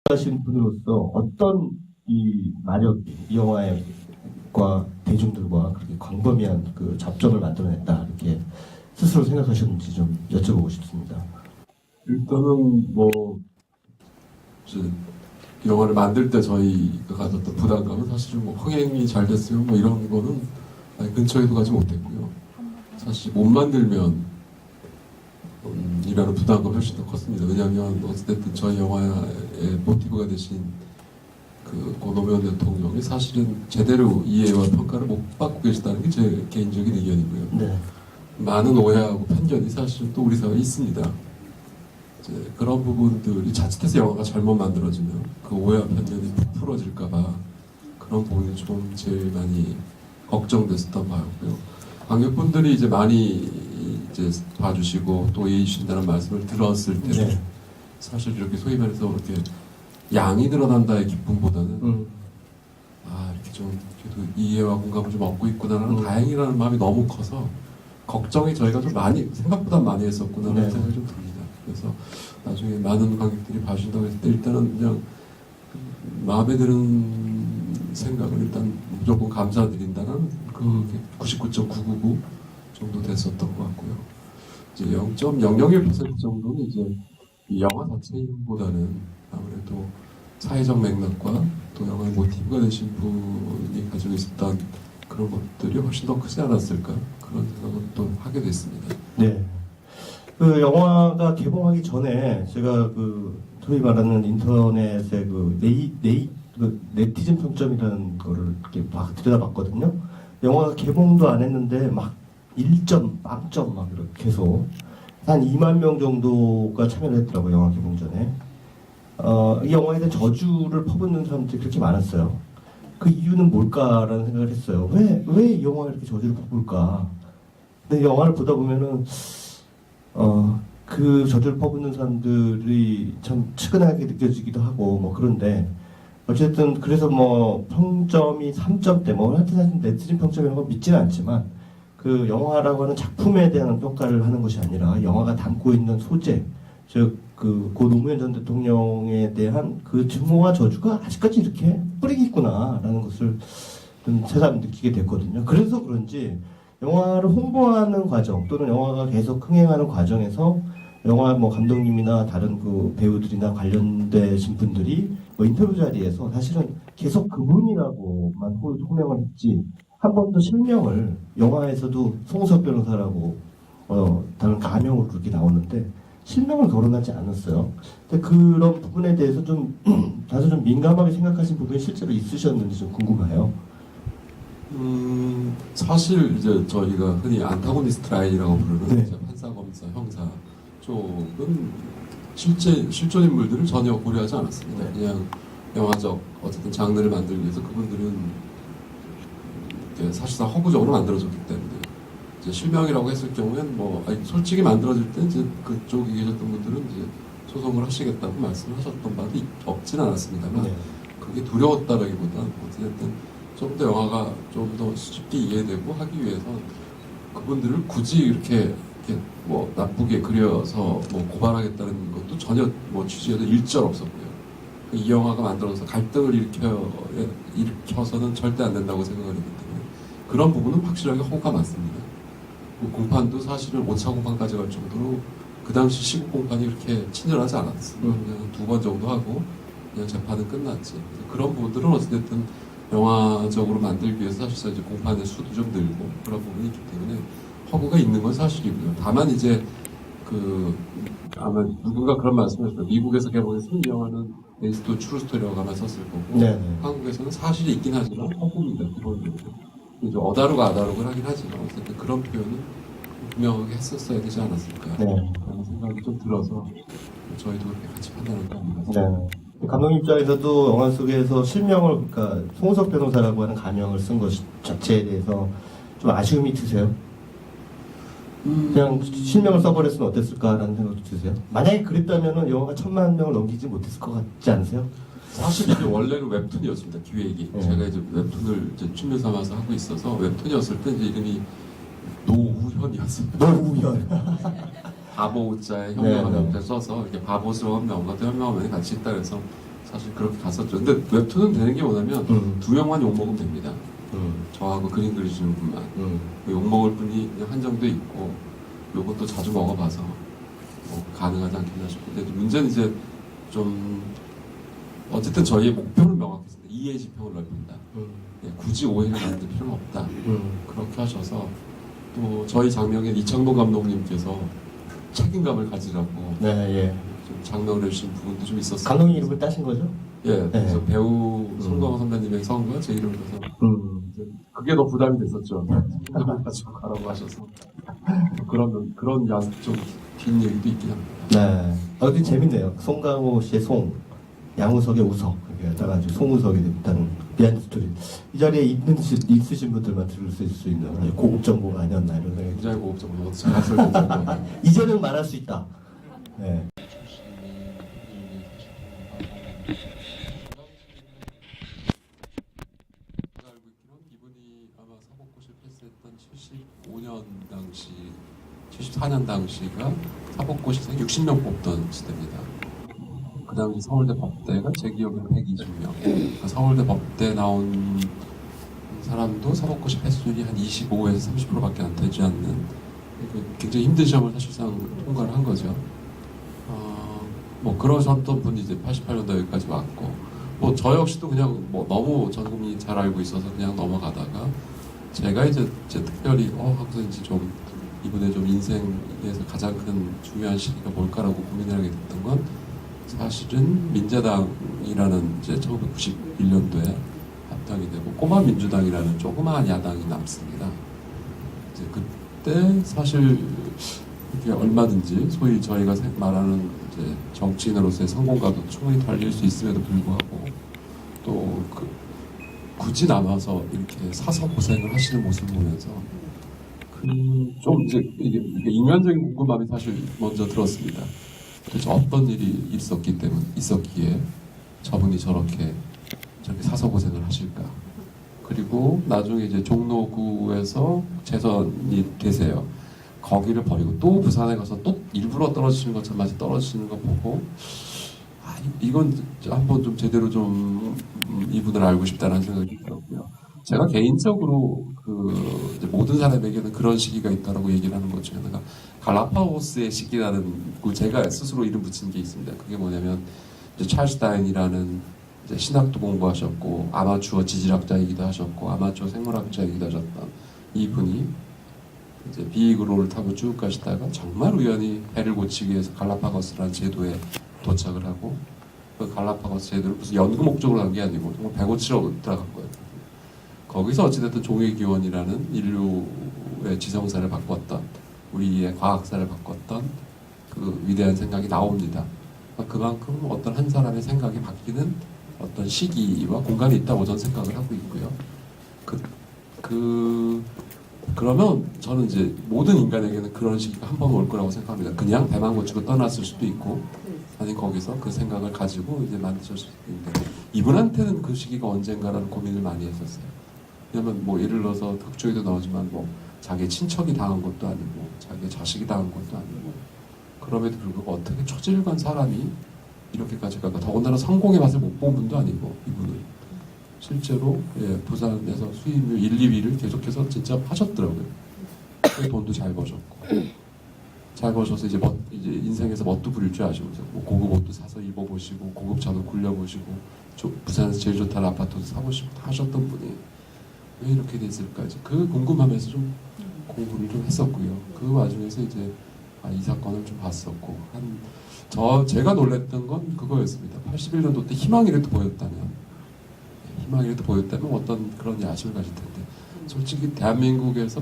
하신 분으로서 어떤 이 마력이 이 영화과 대중들과 그렇게 광범위한 그 접점을 만들어냈다 이렇게 스스로 생각하셨는지 좀 여쭤보고 싶습니다. 일단은 뭐 이제 영화를 만들 때 저희가 가졌던 부담감은 사실은 뭐 흥행이 잘 됐어요 뭐 이런 거는 아예 근처에도 가지 못했고요. 사실 못 만들면 이라는 부담감이 훨씬 더 컸습니다. 왜냐하면 어쨌든 저희 영화의 모티브가 되신 고 노무현 대통령이 사실은 제대로 이해와 평가를 못 받고 계시다는 게 제 개인적인 의견이고요. 네. 많은 오해하고 편견이 사실 또 우리 사회에 있습니다. 이제 그런 부분들이 자칫해서 영화가 잘못 만들어지면 그 오해와 편견이 풀어질까봐 그런 부분이 좀 제일 많이 걱정됐었던 바였고요. 관객분들이 이제 많이 이제 봐주시고 또 이해해 주신다는 말씀을 들었을 때 네. 사실 이렇게 소위 말해서 이렇게 양이 늘어난다의 기쁨보다는 이렇게 좀 그래도 이해와 공감을 좀 얻고 있구나라는 다행이라는 마음이 너무 커서 걱정이 저희가 좀 많이 생각보다 많이 했었구나라는 네. 생각이 좀 듭니다. 그래서 나중에 많은 관객들이 봐주신다고 했을 때 일단은 그냥 마음에 드는 생각을 일단 무조건 감사드린다는 그 99.999 정도 됐었던 것 같고요. 이제 0.001% 정도는 이제 이 영화 자체의 힘보다는 아무래도 사회적 맥락과 또 영화의 모티브가 되신 분이 가지고 있었던 그런 것들이 훨씬 더 크지 않았을까 그런 생각을 또 하게 됐습니다. 네. 그 영화가 개봉하기 전에 제가 그 소위 말하는 인터넷의 그 네티즌 평점이라는 거를 이렇게 막 들여다봤거든요. 영화가 개봉도 안 했는데 막 1점, 빵점 막 이렇게 계속 한 2만 명 정도가 참여를 했더라고요. 영화 개봉 전에. 이 영화에 대한 저주를 퍼붓는 사람들이 그렇게 많았어요. 그 이유는 뭘까라는 생각을 했어요. 왜 이 영화가 이렇게 저주를 퍼부을까? 근데 영화를 보다 보면은 그 저주를 퍼붓는 사람들이 참 측은하게 느껴지기도 하고 뭐 그런데 어쨌든 그래서 뭐 평점이 3점대 뭐 하여튼 사실 네티즌 평점이라는 건 믿지는 않지만 그 영화라고 하는 작품에 대한 평가를 하는 것이 아니라 영화가 담고 있는 소재 즉 고 노무현 전 대통령에 대한 그 증오와 저주가 아직까지 이렇게 뿌리고 있구나라는 것을 좀 새삼 느끼게 됐거든요. 그래서 그런지 영화를 홍보하는 과정 또는 영화가 계속 흥행하는 과정에서 영화 뭐 감독님이나 다른 그 배우들이나 관련되신 분들이 뭐 인터뷰 자리에서 사실은 계속 그분이라고만 호명을 했지 한 번도 실명을 영화에서도 송석 변호사라고 다른 가명으로 그렇게 나오는데 실명을 거론하지 않았어요. 근데 그런 부분에 대해서 좀 다소 좀 민감하게 생각하신 부분이 실제로 있으셨는지 좀 궁금해요. 사실 이제 저희가 흔히 안타고니스트 라인이라고 부르는 네. 이제 판사, 검사, 형사 쪽은 실존 인물들을 전혀 고려하지 않았습니다. 네. 그냥 영화적 어쨌든 장르를 만들기 위해서 그분들은 이제 사실상 허구적으로 만들어졌기 때문에 이제 실명이라고 했을 경우엔 뭐 솔직히 만들어질 때 이제 그쪽에 계셨던 분들은 이제 소송을 하시겠다고 말씀을 하셨던 바도 없진 않았습니다만 네. 그게 두려웠다라기보다 어쨌든 좀 더 영화가 좀 더 쉽게 이해되고 하기 위해서 그분들을 굳이 이렇게 뭐 나쁘게 그려서 뭐 고발하겠다는 것도 전혀 뭐 취지에도 일절 없었고요. 이 영화가 만들어서 갈등을 일으켜서는 절대 안 된다고 생각을 했기 때문에 그런 부분은 확실하게 허구가 많습니다. 공판도 사실은 5차 공판까지 갈 정도로 그 당시 시국 공판이 그렇게 친절하지 않았어요. 그냥 2번 정도 하고 그냥 재판은 끝났지. 그런 부분들은 어찌됐든 영화적으로 만들기 위해서 사실상 이제 공판의 수도 좀 늘고 그런 부분이 있기 때문에 허구가 있는 건 사실이고요. 다만 이제 아마 누군가 그런 말씀을 했어요. 미국에서 개봉했으면 이 영화는 베이스도 트루 스토리라고 아마 썼을 거고 네. 한국에서는 사실이 있긴 하지만 허구입니다. 기본적으로. 이제 어다루가 아다루를 하긴 하지만 어쨌든 그런 표현은 분명하게 했었어야 되지 않았을까 네. 그런 생각이 좀 들어서 저희도 그렇게 같이 판단한 거 아닌가 네. 감독님 입장에서도 영화 속에서 실명을 그러니까 송석 변호사라고 하는 가명을 쓴 것 자체에 대해서 좀 아쉬움이 드세요? 그냥 실명을 써버렸으면 어땠을까라는 생각도 드세요? 만약에 그랬다면 영화가 1,000만 명을 넘기지 못했을 것 같지 않으세요? 사실 이제 원래는 웹툰이었습니다. 기획이. 네. 제가 이제 웹툰을 이제 취미 삼아서 하고 있어서 웹툰이었을 때 이제 이름이 노우현이었어요. 노우현. 바보 우자에 네, 현명한 네. 명대 써서 이렇게 바보스러운 명과 현명한 명이 같이 있다 그래서 사실 그렇게 갔었죠. 근데 웹툰은 되는 게 뭐냐면 두 명만 욕먹으면 됩니다. 저하고 그림 그리시는 분만. 욕먹을 분이 그냥 한정돼 있고 요것도 자주 먹어봐서 뭐 가능하지 않겠나 싶은데 문제는 이제 좀 어쨌든 저희의 목표는 명확했습니다. 이해 지평을 넓힌다. 예, 굳이 오해를 만들 필요는 없다. 그렇게 하셔서 또 저희 장명에 이창동 감독님께서 책임감을 가지라고 네, 예. 좀 장명을 해주신 부분도 좀 있었어요. 감독님 이름을 따신 거죠? 예, 그래서 네. 배우 손광호 선배님의 성과 제 이름을 써서 이제 그게 더 부담이 됐었죠. 책임감을 가지고 가라고 하셔서 그런 좀 뒷얘기도 있긴 합니다. 네. 어디 재밌네요. 송강호 씨의 송, 양우석의 우석 이렇게 따가지고 송우석이 됐다는 비하인드 스토리. 이 자리에 있으신 분들만 들을 수 있는 아주 고급 정보가 아니었나 이런 생각이 굉장히 고급적으로 잘 설명했어요. 이제는 말할 수 있다. 네. 제가 알고 있기로는 이분이 아마 사법고시를 패스했던 75년 당시, 74년 당시가 사법고시생 60명 뽑던 시대입니다. 그 당시 서울대 법대가 제 기억에는 120명. 서울대 법대 나온 사람도 사법고시 패스율이 한 25에서 30%밖에 안 되지 않는 굉장히 힘든 시험을 사실상 통과를 한 거죠. 뭐 그러셨던 분이 이제 88년도 여기까지 왔고, 뭐 저 역시도 그냥 뭐 너무 전 국민이 잘 알고 있어서 그냥 넘어가다가 제가 이제 특별히 하고서 이제 좀 이분의 좀 인생에서 가장 큰 중요한 시기가 뭘까라고 고민을 하게 됐던 건 사실은 민자당이라는 이제 1991년도에 합당이 되고 꼬마 민주당이라는 조그마한 야당이 남습니다. 이제 그때 사실 이게 얼마든지 소위 저희가 말하는 이제 정치인으로서의 성공과도 충분히 달릴 수 있음에도 불구하고 또 굳이 남아서 이렇게 사서 고생을 하시는 모습을 보면서 좀 이제 이게 인간적인 궁금함이 사실 먼저 들었습니다. 도대체 어떤 일이 있었기에 저분이 저렇게 사서 고생을 하실까? 그리고 나중에 이제 종로구에서 재선이 되세요. 거기를 버리고 또 부산에 가서 또 일부러 떨어지시는 것처럼 마치 떨어지시는 거 보고 이건 한번 좀 제대로 좀 이분을 알고 싶다는 생각이 들었고요. 제가 개인적으로 이제 모든 사람에게는 그런 시기가 있다라고 얘기를 하는 것 중에 하나가 갈라파고스의 시기라는 제가 스스로 이름 붙인 게 있습니다. 그게 뭐냐면 이제 찰스 다인이라는 이제 신학도 공부하셨고 아마추어 지질학자이기도 하셨고 아마추어 생물학자이기도 하셨던 이분이 이제 비이그로를 타고 쭉 가시다가 정말 우연히 배를 고치기 위해서 갈라파고스라는 제도에 도착을 하고 그 갈라파고스 제도를 무슨 연구 목적으로 간 게 아니고 정말 배 고치러 들어간 거예요. 거기서 어찌됐든 종의기원이라는 인류의 지성사를 바꿨던 우리의 과학사를 바꿨던 그 위대한 생각이 나옵니다. 그만큼 어떤 한 사람의 생각이 바뀌는 어떤 시기와 공간이 있다고 저는 생각을 하고 있고요. 그러면 저는 이제 모든 인간에게는 그런 시기가 한 번 올 거라고 생각합니다. 그냥 배만 고치고 떠났을 수도 있고 아니 거기서 그 생각을 가지고 이제 만드셨을 수도 있는데 이분한테는 그 시기가 언젠가라는 고민을 많이 했었어요. 왜냐면 뭐 예를 들어서 흑조에도 나오지만 뭐 자기 친척이 당한 것도 아니고 자기 자식이 당한 것도 아니고 그럼에도 불구하고 어떻게 초질관 사람이 이렇게까지 갈까? 더군다나 성공의 맛을 못 본 분도 아니고 이분은 실제로 부산에서 수입률 1, 2위를 계속해서 진짜 하셨더라고요. 돈도 잘 버셨고 잘 버셔서 이제 인생에서 멋도 부릴 줄 아시면서 뭐 고급 옷도 사서 입어보시고 고급 차도 굴려보시고 부산에서 제일 좋다는 아파트도 사보시고 다 하셨던 분이 왜 이렇게 됐을까? 그 궁금함에서 좀 공부를 좀 했었고요. 그 와중에서 이제 이 사건을 좀 봤었고 제가 놀랬던 건 그거였습니다. 81년도 때 희망이라도 보였다면 어떤 그런 야심을 가질 텐데 솔직히 대한민국에서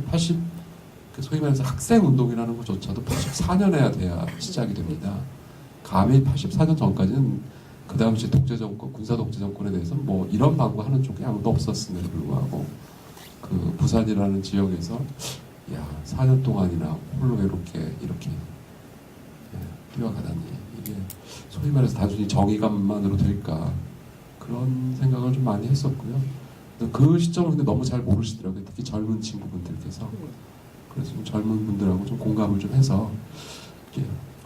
소위 말해서 학생 운동이라는 것조차도 84년에야 돼야 시작이 됩니다. 감히 84년 전까지는 그 당시 독재 정권, 군사 독재 정권에 대해서 뭐 이런 방구하는 쪽이 아무도 없었음에도 불구하고 그 부산이라는 지역에서 4년 동안이나 홀로 외롭게 이렇게 뛰어가다니 이게 소위 말해서 단순히 정의감만으로 될까 그런 생각을 좀 많이 했었고요. 그 시점을 근데 너무 잘 모르시더라고요. 특히 젊은 친구분들께서. 그래서 좀 젊은 분들하고 좀 공감을 좀 해서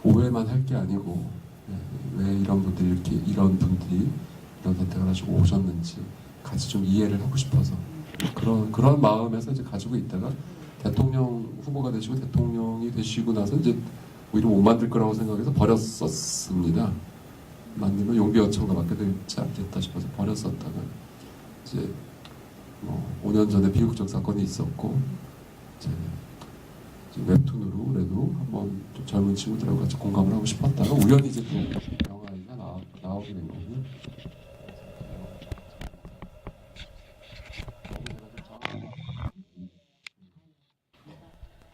오해만 할 게 아니고 왜 이런 분들이 가지고 오셨는지 같이 좀 이해를 하고 싶어서 그런 마음에서 이제 가지고 있다가 대통령 후보가 되시고 대통령이 되시고 나서 이제 오히려 못 만들 거라고 생각해서 버렸었습니다. 만들면 용비 어청가 맡게 되지 않겠다 싶어서 버렸었다가 이제 5년 전에 비극적 사건이 있었고 이제 웹툰으로 그래도 한번 좀 젊은 친구들하고 같이 공감을 하고 싶었다가 우연히 이제 또 영화가 나오게 된 거고.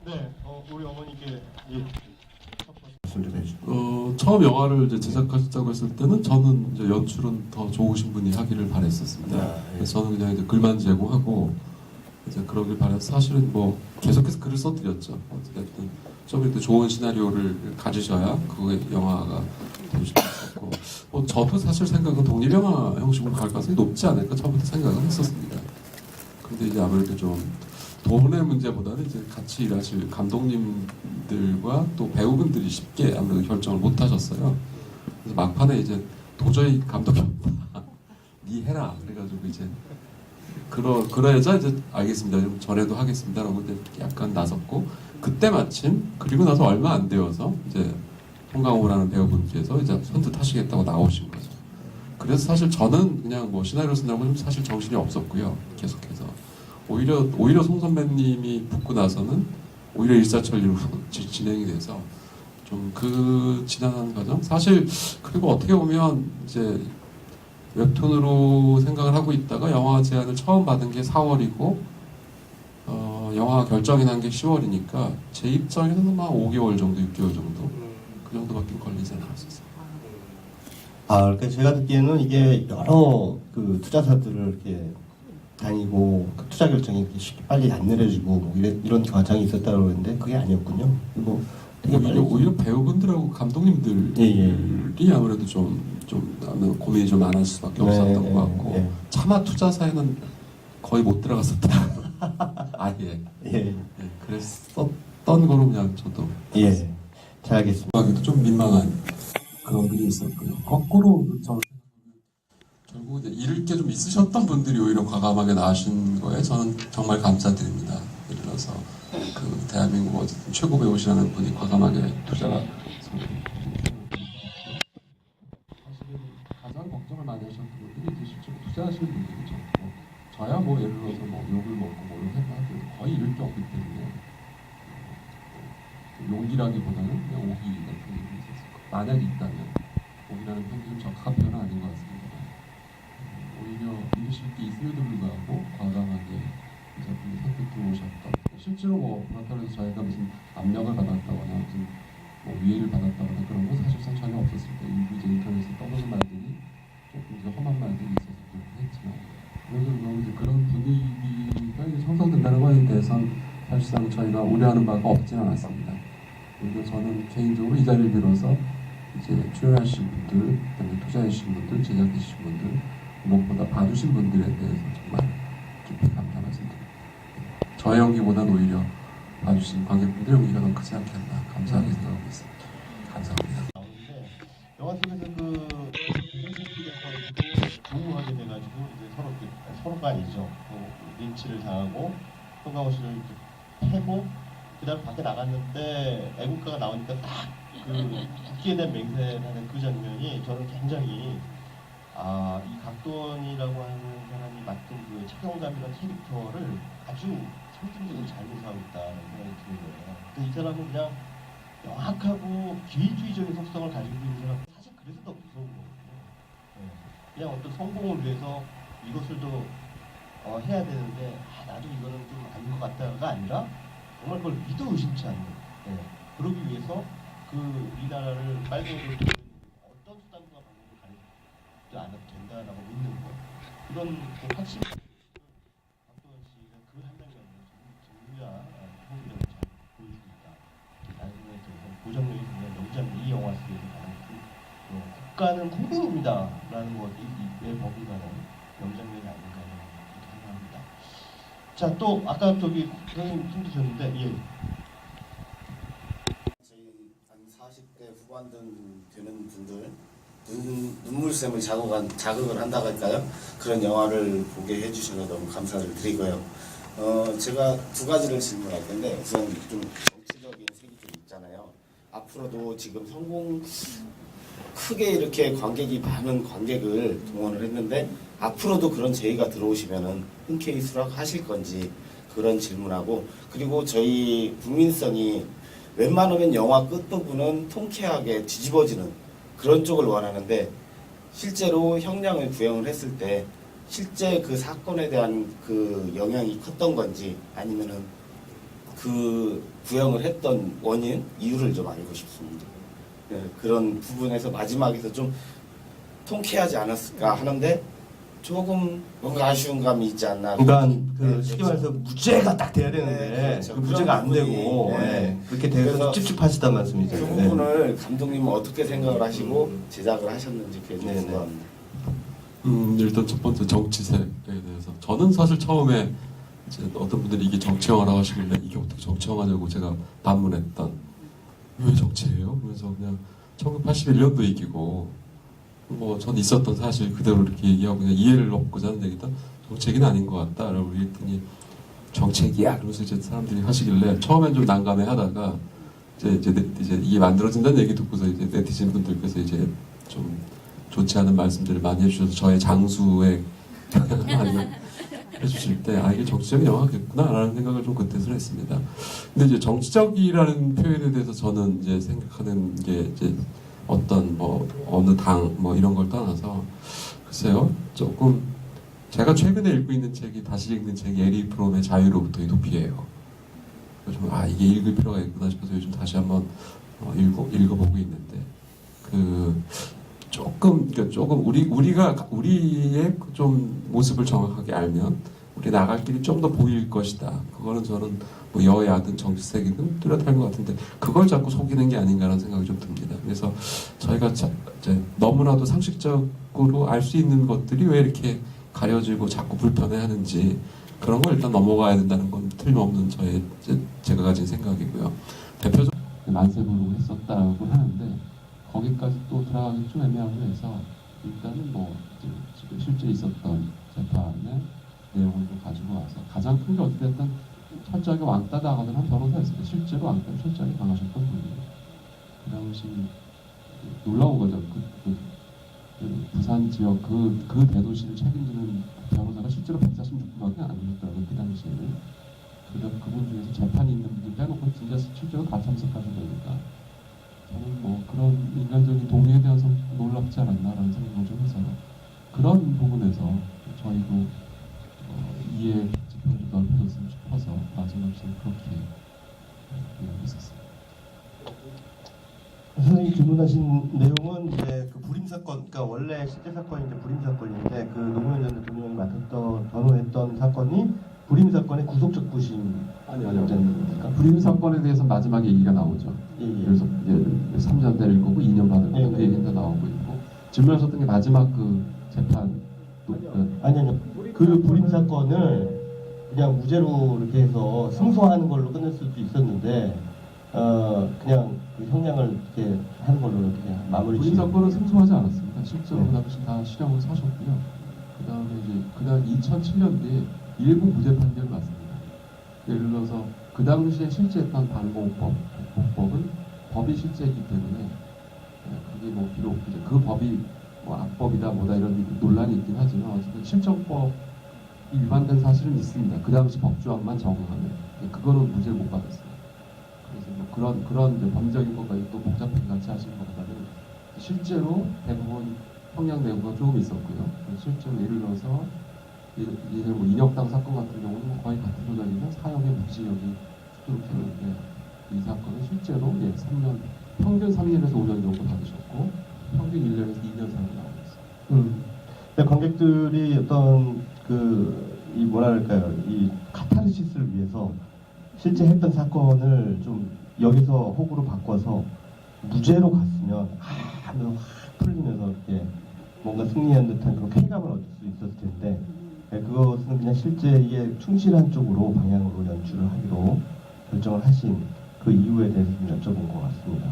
네, 우리 어머니께 말씀 좀 해주세요. 처음 영화를 이제 제작하셨다고 했을 때는 저는 이제 연출은 더 좋으신 분이 하기를 바랬었습니다. 그래서 저는 그냥 이제 글만 제공하고 이제 그러길 바라서 사실은 뭐 계속해서 글을 써드렸죠. 어쨌든 좀 이렇게 좋은 시나리오를 가지셔야 그 영화가 될 수 있었고, 저도 사실 생각은 독립영화 형식으로 갈 가능성이 높지 않을까 처음부터 생각은 했었습니다. 근데 이제 아무래도 좀 돈의 문제보다는 이제 같이 일하실 감독님들과 또 배우분들이 쉽게 아무래도 결정을 못 하셨어요. 그래서 막판에 이제 도저히 감독이 없다. 니 해라. 그래가지고 이제 그래야자 이제 알겠습니다. 좀 전에도 하겠습니다라고 이제 약간 나섰고, 그때 마침 그리고 나서 얼마 안 되어서 이제 송강호라는 배우분께서 이제 선뜻 하시겠다고 나오신 거죠. 그래서 사실 저는 그냥 뭐 시나리오 쓴다고 좀 사실 정신이 없었고요. 계속해서 오히려 송 선배님이 붙고 나서는 오히려 일사천리로 진행이 돼서 좀 그 지나가는 과정 사실. 그리고 어떻게 보면 이제 웹툰으로 생각을 하고 있다가 영화 제안을 처음 받은 게 4월이고 영화 결정이 난 게 10월이니까 제 입장에서는 막 5개월 정도, 6개월 정도 그 정도밖에 걸리지 않았었어요. 그러니까 제가 듣기에는 이게 여러 그 투자사들을 이렇게 다니고 그 투자 결정이 이렇게 쉽게 빨리 안 내려지고 뭐 이런 과정이 있었다고 그러는데 그게 아니었군요. 뭐 되게 빨리 오히려 배우분들하고 감독님들이 아무래도 좀 고민이 좀 많을 수밖에 없었던 것 같고 차마 투자사에는 거의 못 들어갔었던 아예. 그랬었던 거로 그냥 저도 잘 알겠습니다. 하기도 좀 민망한 그런 일이 있었고요. 거꾸로 저는 결국 이제 잃을 게 좀 있으셨던 분들이 오히려 과감하게 나으신 거에 저는 정말 감사드립니다. 예를 들어서 그 대한민국 어쨌든 최고 배우시라는 분이 과감하게 투자가 사실은 가장 걱정을 많이 하셨던 분들이 이제 실제로 투자하시는 분들이죠. 저야 뭐 예를 들어서 뭐 욕을 먹고 뭐 이런 생각도 거의 잃을 게 없기 때문에 용기라기보다는 그냥 오기 같은 게 있었을 거예요. 만약에 있다면 오기라는 편이 좀 적합한 표현은 아닌 것 같습니다. 오히려 믿으실 게 있음에도 불구하고 과감하게 이사분이 선택 들어오셨던, 실제로 뭐 그렇다고 해서 저희가 무슨 압력을 받았다거나 무슨 뭐 위해를 받았다거나 그런 건 사실상 전혀 없었을 때 일부 이제 인터넷에 떠도는 말들이 조금 이제 험한 말들이 있어서 그렇긴 했지만, 그래도 이제 그런 분위기가 이제 형성된다는 거에 대해서는 사실상 저희가 우려하는 바가 없지는 않았습니다. 그리고 저는 개인적으로 이 자리를 빌어서 이제 출연하신 분들, 그다음에 투자해주신 분들, 제작해주신 분들, 무엇보다 봐주신 분들에 대해서 정말 깊이 감사 말씀드립니다. 저의 연기보다는 오히려 봐주신 관객분들의 연기가 더 크지 않겠나 감사하게 생각하고 있습니다. 감사합니다. 영화 속에서 그 조우하게 돼가지고 이제 서로가 아니죠. 린치를 당하고 송강호 씨를 이렇게 패고 그다음 밖에 나갔는데 애국가가 나오니까 딱 그 국기에 대한 맹세하는 그 장면이 저는 굉장히 이 각돈이라고 하는 사람이 맡은 그 착용감이라는 캐릭터를 아주 상징적으로 잘 묘사하고 있다는 생각이 드는 거예요. 근데 이 사람은 그냥 명확하고 기회주의적인 속성을 가지고 있는 사람, 사실 그래서 더 무서운 거거든요. 그냥 어떤 성공을 위해서 이것을 더 해야 되는데 나도 이거는 좀 아닌 것 같다가 아니라 정말 그걸 믿어 의심치 않는, 그러기 위해서 이 나라를 빨갱이로 어떤 수단과 방법을 가리지 않아도 된다라고 믿는 것, 그런 그 확신. 박도원 씨가 그 한 장면을 정말 호흡력을 잘 보여주고 있다. 라는 생각이 들어서 고정력이 정말 명장, 이 영화 속에서 가장 큰 국가는 국민입니다라는 것이 버금가는 명장면이 아닌가 그렇게 생각합니다. 자, 또 아까 저기 선생님 힘드셨는데 저희 한 40대 후반 되는 분들 눈물샘을 자극을 한다고 할까요? 그런 영화를 보게 해주셔서 너무 감사를 드리고요. 제가 두 가지를 질문할 텐데 우선 좀 정치적인 색이 좀 있잖아요. 앞으로도 지금 성공 크게 이렇게 관객이 많은 관객을 동원을 했는데 앞으로도 그런 제의가 들어오시면은 흔쾌히 수락하실 건지 그런 질문하고, 그리고 저희 국민성이 웬만하면 영화 끝부분은 통쾌하게 뒤집어지는 그런 쪽을 원하는데 실제로 형량을 구형을 했을 때 실제 그 사건에 대한 그 영향이 컸던 건지 아니면은 그 구형을 했던 원인, 이유를 좀 알고 싶습니다. 네, 그런 부분에서 마지막에서 좀 통쾌하지 않았을까 하는데 조금 뭔가 아쉬운 감이 있지 않나. 그러니까 그 네, 쉽게 그렇죠. 말해서 무죄가 딱 돼야 되는데 네, 그렇죠. 그 무죄가 안 그런 되고 부분이, 예, 그렇게 돼서 그래서 찝찝하시단 말씀이죠. 그 네. 부분을 감독님은 어떻게 생각을 하시고 제작을 하셨는지 그게 좀 네네. 궁금합니다. 일단 첫 번째 정치색에 대해서 저는 사실 처음에 이제 어떤 분들이 이게 정치 영화라고 하시길래 이게 어떻게 정치 영화냐고 제가 반문했던, 왜 정치예요? 그래서 그냥 1981년도 얘기고 뭐 전 있었던 사실 그대로 이렇게 얘기하고 그냥 이해를 얻고자 하는 얘기다. 정치 얘기는 아닌 것 같다라고 얘기했더니 정치 얘기야 그러면서 이제 사람들이 하시길래 처음엔 좀 난감해 하다가 이제 이게 만들어진다는 얘기 듣고서 이제 네티즌 분들께서 이제 좀 좋지 않은 말씀들을 많이 해주셔서 저의 장수에 영향을 많이 해주실 때 이게 정치적인 영화겠구나라는 생각을 좀 그때서 했습니다. 근데 이제 정치적이라는 표현에 대해서 저는 이제 생각하는 게 이제 어떤 뭐 어느 당 뭐 이런 걸 떠나서 글쎄요, 조금 제가 최근에 읽고 있는 책이 다시 읽는 책이 에리 프롬의 자유로부터의 도피예요. 그래서 좀 이게 읽을 필요가 있구나 싶어서 요즘 다시 한번 읽어보고 있는데 조금 우리가 우리의 좀 모습을 정확하게 알면 우리 나갈 길이 좀 더 보일 것이다. 그거는 저는 뭐 여야든 정치색이든 뚜렷한 것 같은데 그걸 자꾸 속이는 게 아닌가라는 생각이 좀 듭니다. 그래서 저희가 이제 너무나도 상식적으로 알 수 있는 것들이 왜 이렇게 가려지고 자꾸 불편해하는지 그런 걸 일단 넘어가야 된다는 건 틀림없는 제가 가진 생각이고요. 대표적으로 만세부로 했었다고 하는데 거기까지 또 들어가기 좀 애매하고 해서 일단은 뭐 지금 실제 있었던 재판의 내용을 좀 가지고 와서 가장 큰 게 어찌됐든 철저하게 왕따 당하던 한 변호사였어요. 실제로 왕따를 철저하게 당하셨던 분이에요. 그 당시 놀라운 거죠. 그 부산 지역 그 대도시를 책임지는 변호사가 실제로 146분밖에 안 되셨더라고요. 그 당시에는. 그분 중에서 재판이 있는 분들 빼놓고 진짜 실제로 다 참석하신 거니까 저는 뭐 그런 인간적인 동의에 대한 놀랍지 않았나라는 생각을 좀 해서 그런 부분에서 저희도 이해 지평이 좀 넓혀졌으면 싶어서 마지막에 그렇게 이야기했었습니다. 선생님이 질문하신 내용은 이제 그 불임 사건, 그러니까 원래 실제 사건이 이제 불임 사건인데 그 노무현 전 대통령이 변호했던 사건이 불임 사건의 구속적 부심 아니요. 겁니까? 불임 사건에 대해서 마지막에 얘기가 나오죠. 예. 그래서 이제 3년 때릴 거고 2년 받을 거고 그 얘기가 나오고 있고 질문하셨던 게 마지막 그 재판 아니요. 그 불임 사건을 그냥 무죄로 이렇게 해서 승소하는 걸로 끝낼 수도 있었는데 그냥 그 형량을 이렇게 하는 걸로 이렇게 마무리. 불임 사건은 승소하지 않았습니다. 실제로 그 당시 다 실형을 사셨고요. 그 다음에 이제 그다음 2007년도에 일부 무죄 판결을 받습니다. 예를 들어서 그 당시에 실제했던 방공법은 법이 실제이기 때문에 그게 뭐 비록 이제 그 법이 뭐 악법이다 뭐다 이런 논란이 있긴 하지만 어쨌든 실정법이 위반된 사실은 있습니다. 그 당시 법조항만 적용하면 그거는 무죄를 못 받았어요. 그래서 뭐 그런 이제 법적인 것까지 또 복잡하게 같이 하시는 것보다는 실제로 대부분 형량 내용가 조금 있었고요. 실제로 예를 들어서 예를 뭐 인혁당 사건 같은 경우는 거의 같은 조작이면 사형의 무기징역이 수두룩했는데 이 사건은 실제로 3년 평균 3년에서 5년 정도 받으셨고 평균 1년에서 2년 사형이 나오고 있어요. 근데 관객들이 어떤 이 뭐랄까요, 이 카타르시스를 위해서 실제 했던 사건을 좀 여기서 호구로 바꿔서 무죄로 갔으면 하면서 확 풀리면서 이렇게 뭔가 승리한 듯한 그런 쾌감을 얻을 수 있었을 텐데 그것은 그냥 실제에 충실한 쪽으로 방향으로 연출을 하기로 결정을 하신 그 이유에 대해서 좀 여쭤본 것 같습니다.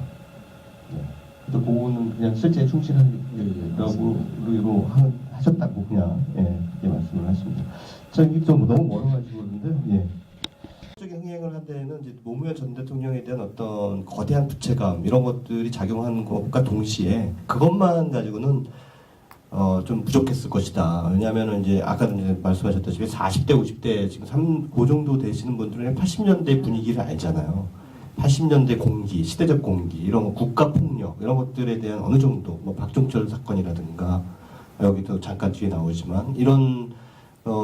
네. 그래서 그거는 그냥 실제 충실하려고 하셨다고 그냥 그렇게 말씀을 하십니다. 저 이게 좀 너무 멀어가지고 그런데요. 적인 흥행을 한 데에는 이제 노무현 전 대통령에 대한 어떤 거대한 부채감 이런 것들이 작용하는 것과 동시에 그것만 가지고는 좀 부족했을 것이다. 왜냐하면 이제 아까도 이제 말씀하셨다시피 40대, 50대 지금 그 정도 되시는 분들은 80년대 분위기를 알잖아요. 80년대 공기, 시대적 공기 이런 거, 국가 폭력 이런 것들에 대한 어느 정도 뭐 박종철 사건이라든가 여기도 잠깐 뒤에 나오지만 이런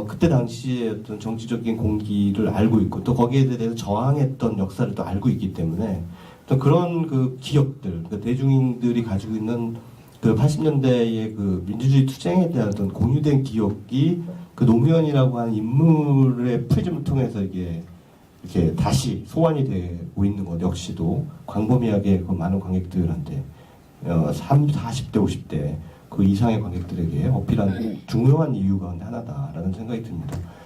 그때 당시의 어떤 정치적인 공기를 알고 있고 또 거기에 대해서 저항했던 역사를 또 알고 있기 때문에 또 그런 그 기억들, 그 대중인들이 가지고 있는 그 80년대의 그 민주주의 투쟁에 대한 어떤 공유된 기억이 그 노무현이라고 하는 인물의 프리즘을 통해서 이게 이렇게 다시 소환이 되고 있는 것 역시도 광범위하게 그 많은 관객들한테 40대, 50대 그 이상의 관객들에게 어필한 중요한 이유 가운데 하나다라는 생각이 듭니다.